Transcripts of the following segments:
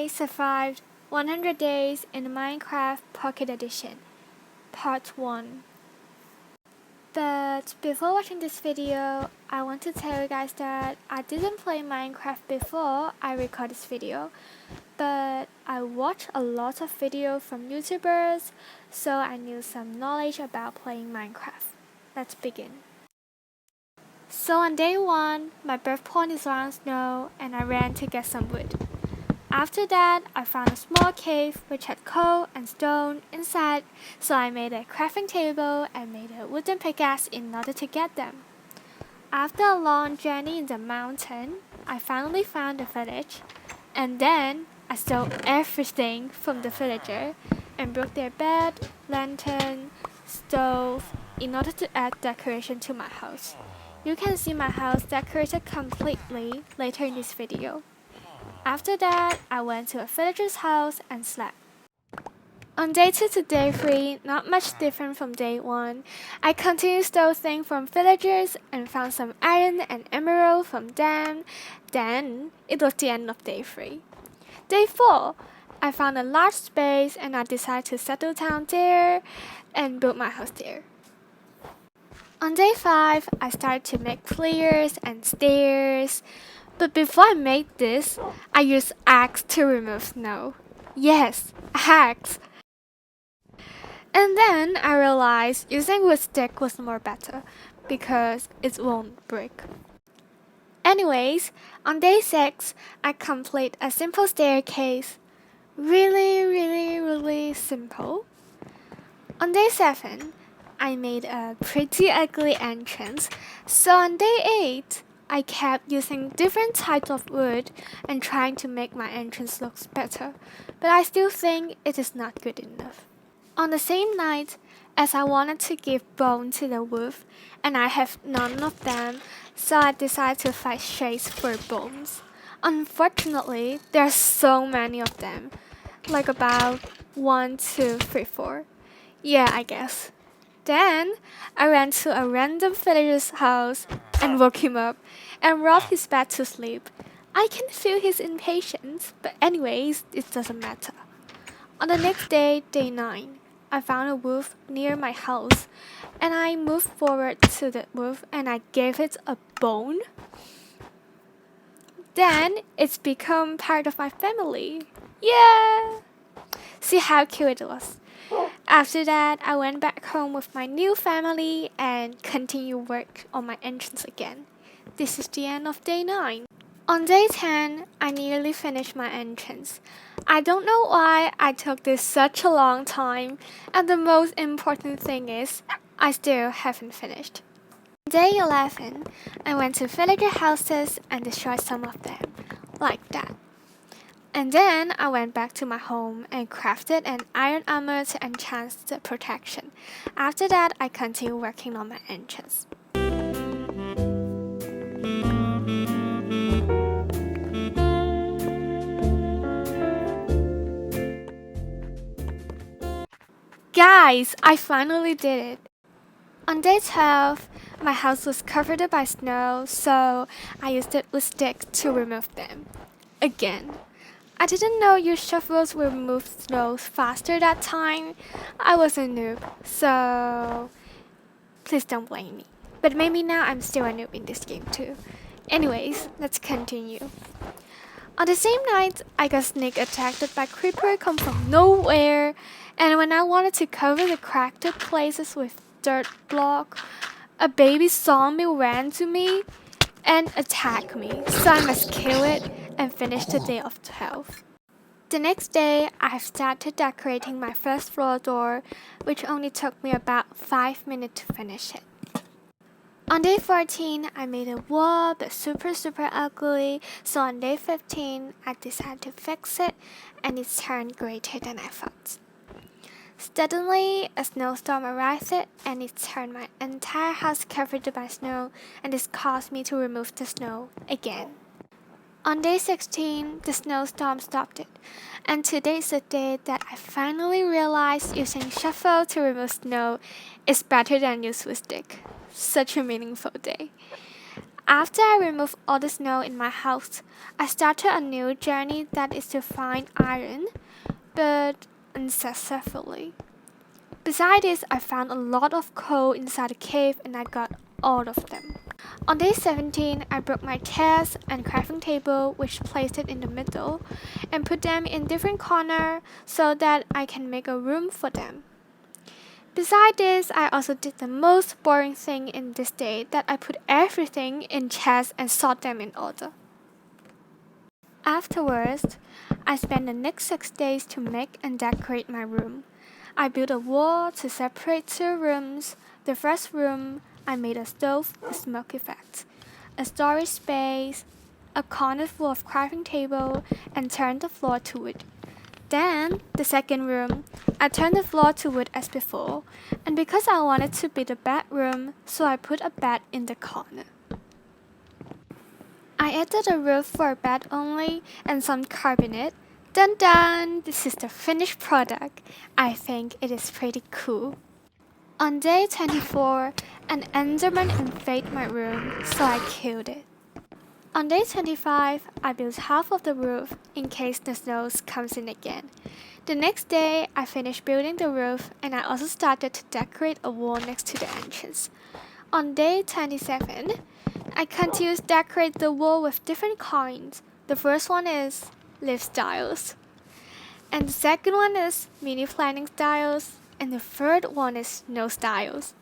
I survived 100 days in Minecraft Pocket Edition, part 1. But before watching this video, I want to tell you guys that I didn't play Minecraft before I record this video, but I watched a lot of videos from YouTubers, so I knew some knowledge about playing Minecraft. Let's begin. So on day 1, my birth point is around snow and I ran to get some wood. After that, I found a small cave which had coal and stone inside, so I made a crafting table and made a wooden pickaxe in order to get them. After a long journey in the mountain, I finally found a village, and then I stole everything from the villager and broke their bed, lantern, stove, in order to add decoration to my house. You can see my house decorated completely later in this video. After that, I went to a villager's house and slept. On day 2 to day 3, not much different from day 1, I continued stole things from villagers and found some iron and emerald from them. Then, it was the end of day 3. Day 4, I found a large space and I decided to settle down there and build my house there. On day 5, I started to make players and stairs. But before I made this, I used axe to remove snow. Yes, axe! And then I realized using wood stick was more better because it won't break. Anyways, on day 6, I complete a simple staircase. Really simple. On day 7, I made a pretty ugly entrance. So on day 8, I kept using different types of wood and trying to make my entrance look better, but I still think it is not good enough. On the same night, as I wanted to give bone to the wolf, and I have none of them, so I decided to fight shades for bones. Unfortunately, there are so many of them, like about 1, 2, 3, 4. Yeah, I guess. Then, I ran to a random villager's house and woke him up and robbed his bed to sleep. I can feel his impatience, but anyways, it doesn't matter. On the next day, day 9, I found a wolf near my house and I moved forward to the wolf and I gave it a bone. Then, it's become part of my family. Yeah! See how cute it was. After that, I went back home with my new family and continued work on my entrance again. This is the end of day 9. On day 10, I nearly finished my entrance. I don't know why I took this such a long time, and the most important thing is, I still haven't finished. Day 11, I went to villager houses and destroyed some of them, like that. And then I went back to my home and crafted an iron armor to enhance the protection. After that, I continued working on my entrance. Guys, I finally did it! On day 12, my house was covered by snow, so I used it with sticks to remove them. Again. I didn't know your shovels will remove snow faster that time. I was a noob, so please don't blame me. But maybe now I'm still a noob in this game too. Anyways, let's continue. On the same night, I got sneak attacked by creeper come from nowhere, and when I wanted to cover the cracked places with dirt block, a baby zombie ran to me and attacked me, so I must kill it and finish the day of 12. The next day, I have started decorating my first floor door, which only took me about 5 minutes to finish it. On day 14, I made a wall, but super ugly, so on day 15, I decided to fix it, and it turned greater than I thought. Suddenly, a snowstorm arrived and it turned my entire house covered by snow, and this caused me to remove the snow again. On day 16, the snowstorm stopped it, and today is the day that I finally realized using shovel to remove snow is better than use with stick. Such a meaningful day. After I removed all the snow in my house, I started a new journey that is to find iron, but unsuccessfully. Besides this, I found a lot of coal inside the cave and I got all of them. On day 17, I broke my chest and crafting table, which placed it in the middle, and put them in different corners so that I can make a room for them. Besides this, I also did the most boring thing in this day, that I put everything in chests and sort them in order. Afterwards, I spent the next 6 days to make and decorate my room. I built a wall to separate 2 rooms. The first room, I made a stove with smoke effect, a storage space, a corner full of crafting table, and turned the floor to wood. Then, the second room, I turned the floor to wood as before, and because I wanted to be the bedroom, so I put a bed in the corner. I added a roof for a bed only and some cabinet. Dun dun! This is the finished product. I think it is pretty cool. On day 24, an enderman invaded my room, so I killed it. On day 25, I built half of the roof in case the snow comes in again. The next day, I finished building the roof and I also started to decorate a wall next to the entrance. On day 27, I continued to decorate the wall with different kinds. The first one is leaf styles, and the second one is mini planning styles, and the third one is no styles.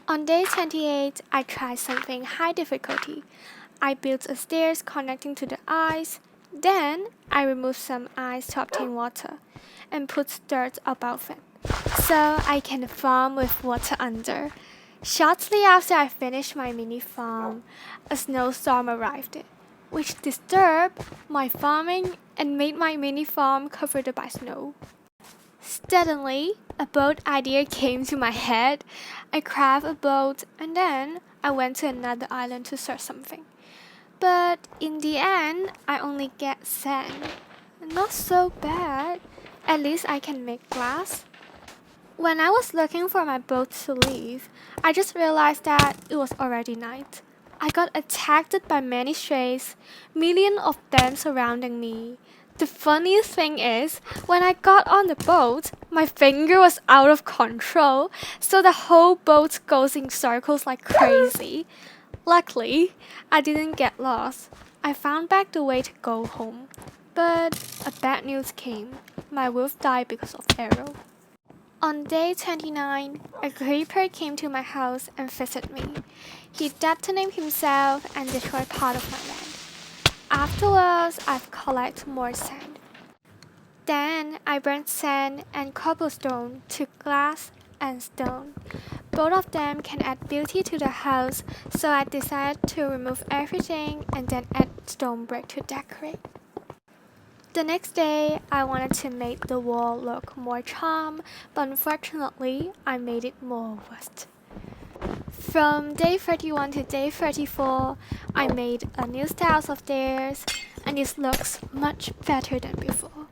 On day 28, I tried something high difficulty. I built a stairs connecting to the ice. Then I removed some ice to obtain water and put dirt above it, so I can farm with water under. Shortly after I finished my mini farm, a snowstorm arrived, which disturbed my farming and made my mini farm covered by snow. Suddenly, a boat idea came to my head. I crafted a boat and then I went to another island to search something. But in the end, I only get sand. Not so bad. At least I can make glass. When I was looking for my boat to leave, I just realized that it was already night. I got attacked by many strays, millions of them surrounding me. The funniest thing is, when I got on the boat, my finger was out of control, so the whole boat goes in circles like crazy. Luckily, I didn't get lost. I found back the way to go home. But a bad news came. My wolf died because of arrow. On day 29, a creeper came to my house and visited me. He detonated himself and destroyed part of my land. Afterwards, I've collected more sand. Then I burnt sand and cobblestone to glass and stone. Both of them can add beauty to the house, so I decided to remove everything and then add stone brick to decorate. The next day, I wanted to make the wall look more charm, but unfortunately, I made it more worse. From day 31 to day 34, I made a new style of stairs, and it looks much better than before.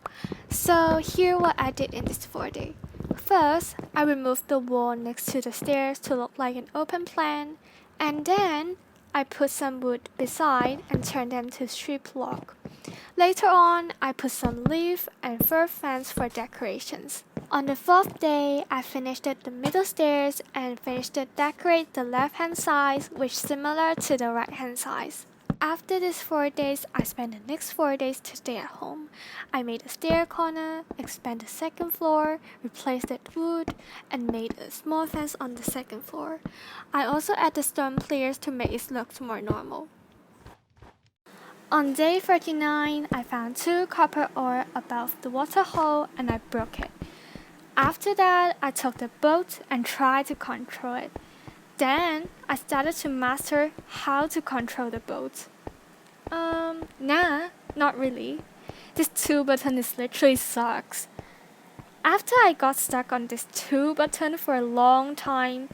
So here what I did in this 4 day. First, I removed the wall next to the stairs to look like an open plan, and then I put some wood beside and turned them to strip log. Later on, I put some leaf and fur fence for decorations. On the 4th day, I finished the middle stairs and finished to decorate the left-hand side, which is similar to the right-hand side. After these 4 days, I spent the next 4 days to stay at home. I made a stair corner, expanded the second floor, replaced the wood, and made a small fence on the second floor. I also added stone pillars to make it look more normal. On day 39, I found 2 copper ore above the water hole and I broke it. After that, I took the boat and tried to control it. Then, I started to master how to control the boat. Nah, not really. This 2 button is literally sucks. After I got stuck on this 2 button for a long time,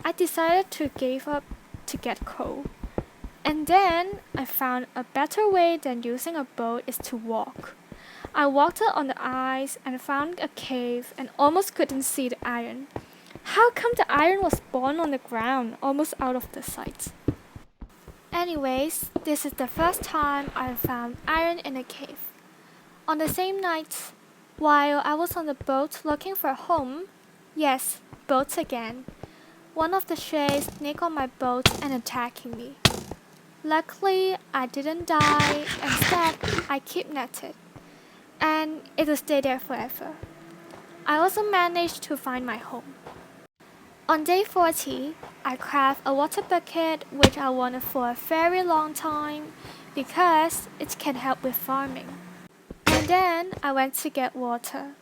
I decided to give up to get coal. And then, I found a better way than using a boat is to walk. I walked out on the ice and found a cave and almost couldn't see the iron. How come the iron was born on the ground, almost out of the sight? Anyways, this is the first time I found iron in a cave. On the same night, while I was on the boat looking for a home, yes, boats again, one of the strays sneaked on my boat and attacking me. Luckily, I didn't die, instead I kidnapped it, and it will stay there forever. I also managed to find my home. On day 40, I craft a water bucket which I wanted for a very long time because it can help with farming. And then I went to get water,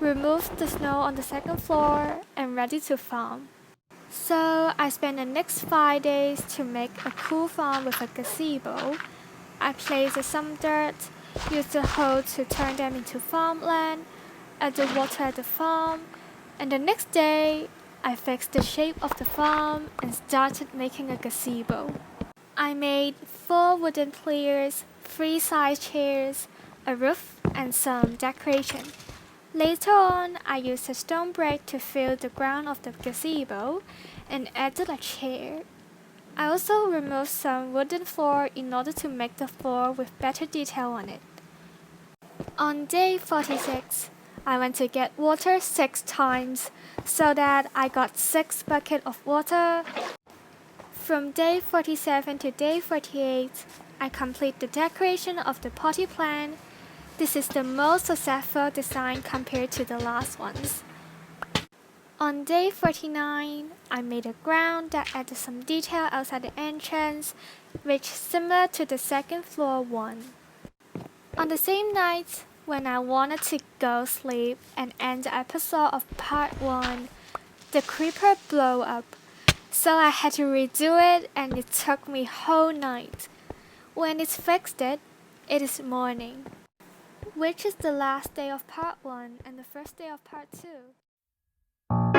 removed the snow on the second floor, and ready to farm. So I spent the next 5 days to make a cool farm with a gazebo. I placed some dirt, used the hoe to turn them into farmland, added water at the farm, and the next day I fixed the shape of the farm and started making a gazebo. I made 4 wooden players, 3 side chairs, a roof, and some decoration. Later on, I used a stone brick to fill the ground of the gazebo and added a chair. I also removed some wooden floor in order to make the floor with better detail on it. On day 46, I went to get water 6 times so that I got 6 buckets of water. From day 47 to day 48, I complete the decoration of the potty plant. This is the most successful design compared to the last ones. On day 49, I made a ground that added some detail outside the entrance, which is similar to the second floor one. On the same night, when I wanted to go sleep and end the episode of part 1, the creeper blew up. So I had to redo it and it took me whole night. When it's fixed it is morning, which is the last day of part 1 and the first day of part 2.